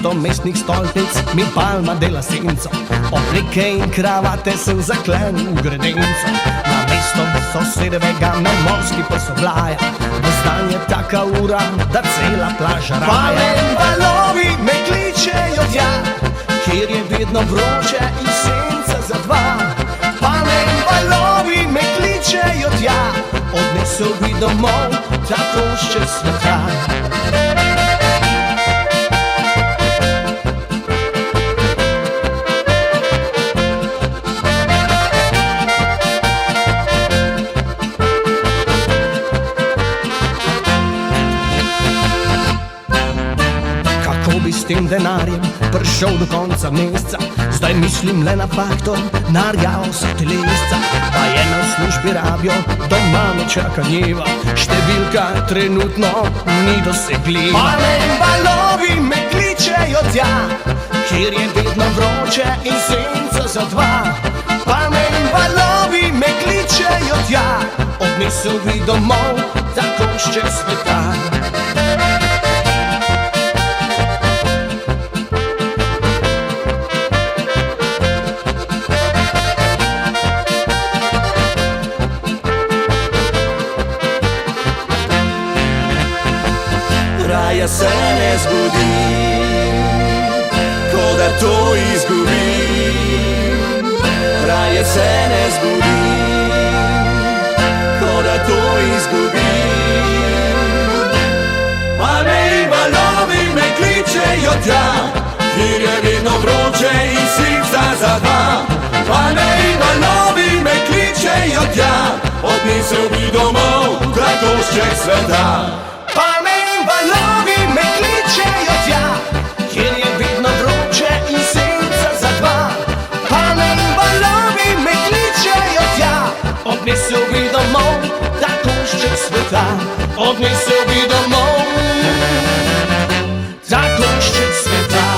Namesto mestnih stolpnic mi palma dela senco, obleke in kravate sem zaklenil v gredenco. Namesto sosedevega me morski pes oblaja, vzdan je taka ura, da cela plaža raja. Palen valovi me kličejo tja, kjer je vedno vroče in senca za dva. Palen valovi me kličejo tja, odnesel bi domov ta košček sveta. Kako bi s tem denarjem prišel do konca meseca? Zdaj mislim le na faktor, na rjavo sa telesca. Pa je na službi rabijo, doma me čaka njeva, številka trenutno ni dosegljiva. Palen valovi me kličejo tja, kjer je vedno vroče in senca za dva. Palen valovi me kličejo tja, odnesel bi domov ta košček sveta. Raje se ne zgodi, ko da to izgubim. Raje se ne zgodi, ko da to izgubim. Paleni valovi me kličejo tja, kjer je vedno vroče in senca za dva. Paleni valovi me kličejo tja, odnesel bi domov ta košček sveta. Valovi me kličejo tja, kjer je vedno vroče in senca za dva. Palen valovi me kličejo tja, odnesel bi domov ta košček sveta. Odnesel bi domov ta košček sveta.